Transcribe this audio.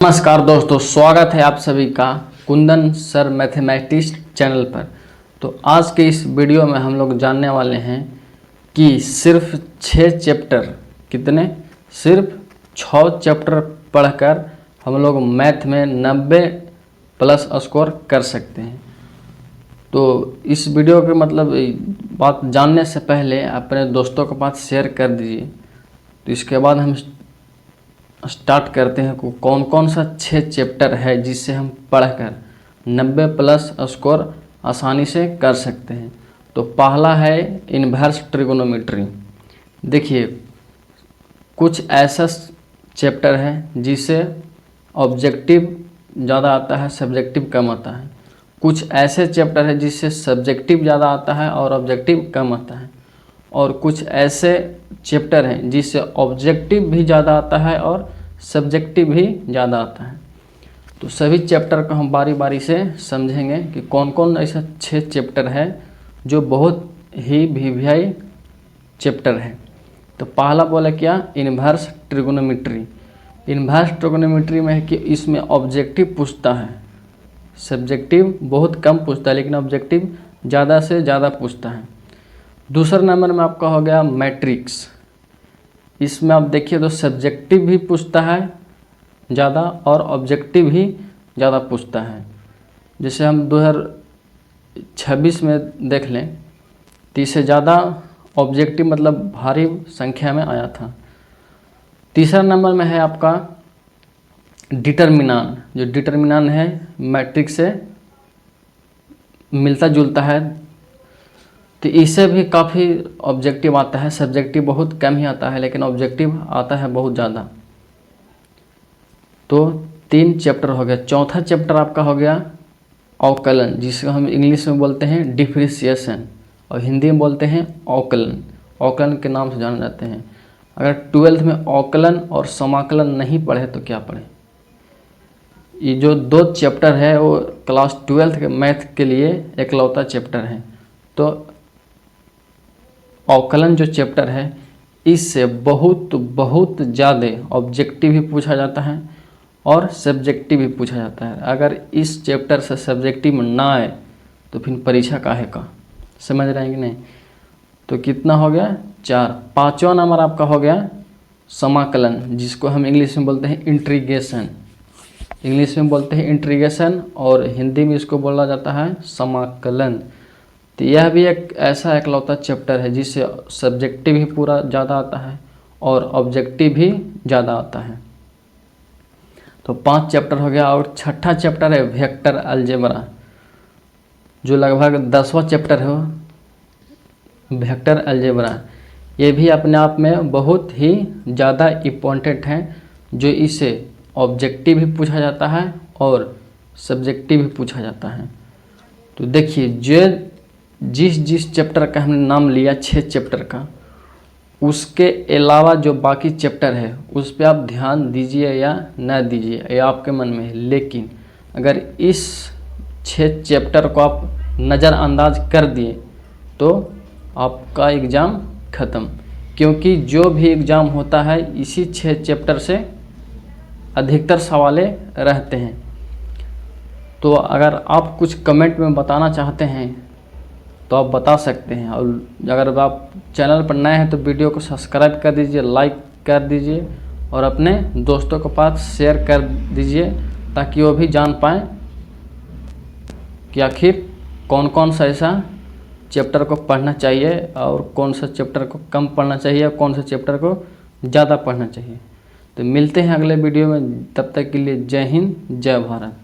नमस्कार दोस्तों, स्वागत है आप सभी का कुंदन सर मैथमेटिक्स चैनल पर। तो आज के इस वीडियो में हम लोग जानने वाले हैं कि सिर्फ 6 चैप्टर, कितने, सिर्फ 6 चैप्टर पढ़कर हम लोग मैथ में 90 प्लस स्कोर कर सकते हैं। तो इस वीडियो के मतलब बात जानने से पहले अपने दोस्तों के पास शेयर कर दीजिए। तो इसके बाद हम स्टार्ट करते हैं को कौन कौन सा 6 चैप्टर है जिससे हम पढ़कर 90 प्लस स्कोर आसानी से कर सकते हैं। तो पहला है इन्वर्स ट्रिगोनोमेट्री। देखिए, कुछ ऐसा चैप्टर है जिससे ऑब्जेक्टिव ज़्यादा आता है, सब्जेक्टिव कम आता है। कुछ ऐसे चैप्टर है जिससे सब्जेक्टिव ज़्यादा आता है और ऑब्जेक्टिव कम आता है। और कुछ ऐसे चैप्टर हैं जिससे ऑब्जेक्टिव भी ज़्यादा आता है और सब्जेक्टिव भी ज़्यादा आता है। तो सभी चैप्टर को हम बारी बारी से समझेंगे कि कौन कौन ऐसा 6 चैप्टर है जो बहुत ही वीवीआई चैप्टर है। तो पहला बोला क्या, इन्वर्स ट्रिगोनोमेट्री। इन्वर्स ट्रिगोनोमेट्री में है कि इसमें ऑब्जेक्टिव पूछता है, सब्जेक्टिव बहुत कम पूछता है, लेकिन ऑब्जेक्टिव ज़्यादा से ज़्यादा पूछता है। दूसरा नंबर में आपका हो गया मैट्रिक्स। इसमें आप देखिए तो सब्जेक्टिव भी पूछता है ज़्यादा और ऑब्जेक्टिव भी ज़्यादा पूछता है। जैसे हम 2026 में देख लें तो इससे ज़्यादा ऑब्जेक्टिव मतलब भारी संख्या में आया था। तीसरा नंबर में है आपका डिटरमिनान। जो डिटरमिनान है मैट्रिक्स से मिलता जुलता है, तो इससे भी काफ़ी ऑब्जेक्टिव आता है। सब्जेक्टिव बहुत कम ही आता है, लेकिन ऑब्जेक्टिव आता है बहुत ज़्यादा। तो 3 चैप्टर हो गया। चौथा चैप्टर आपका हो गया अवकलन, जिसको हम इंग्लिश में बोलते हैं डिफरेंशिएशन और हिंदी में बोलते हैं अवकलन। अवकलन के नाम से जाने जाते हैं। अगर 12th में अवकलन और समाकलन नहीं पढ़े तो क्या पढ़े। ये जो 2 चैप्टर है वो क्लास 12th के मैथ के लिए एकलौता चैप्टर है। तो अवकलन जो चैप्टर है इससे बहुत ज़्यादा ऑब्जेक्टिव भी पूछा जाता है और सब्जेक्टिव भी पूछा जाता है। अगर इस चैप्टर से सब्जेक्टिव में ना आए तो फिर परीक्षा काहे का, समझ रहे हैं कि नहीं। तो कितना हो गया, 4। 5वां नंबर आपका हो गया समाकलन, जिसको हम इंग्लिश में बोलते हैं इंटीग्रेशन। इंग्लिश में बोलते हैं इंटीग्रेशन और हिंदी में इसको बोला जाता है समाकलन। तो यह भी एक ऐसा एकलौता चैप्टर है जिससे सब्जेक्टिव भी पूरा ज़्यादा आता है और ऑब्जेक्टिव भी ज़्यादा आता है। तो 5 चैप्टर हो गया। और छठा चैप्टर है वेक्टर अलजेब्रा, जो लगभग 10वां चैप्टर है वेक्टर अलजेब्रा। ये भी अपने आप में बहुत ही ज़्यादा इम्पोर्टेंट है, जो इससे ऑब्जेक्टिव भी पूछा जाता है और सब्जेक्टिव भी पूछा जाता है। तो देखिए, जो जिस चैप्टर का हमने नाम लिया 6 चैप्टर का, उसके अलावा जो बाकी चैप्टर है उस पर आप ध्यान दीजिए या न दीजिए, ये आपके मन में है। लेकिन अगर इस 6 चैप्टर को आप नज़रअंदाज कर दिए तो आपका एग्ज़ाम ख़त्म। क्योंकि जो भी एग्ज़ाम होता है इसी 6 चैप्टर से अधिकतर सवालें रहते हैं। तो अगर आप कुछ कमेंट में बताना चाहते हैं तो आप बता सकते हैं। और अगर आप चैनल पर नए हैं तो वीडियो को सब्सक्राइब कर दीजिए, लाइक कर दीजिए और अपने दोस्तों के पास शेयर कर दीजिए, ताकि वो भी जान पाएँ कि आखिर कौन कौन सा ऐसा चैप्टर को पढ़ना चाहिए और कौन सा चैप्टर को कम पढ़ना चाहिए और कौन सा चैप्टर को ज़्यादा पढ़ना चाहिए। तो मिलते हैं अगले वीडियो में, तब तक के लिए जय हिंद, जय भारत।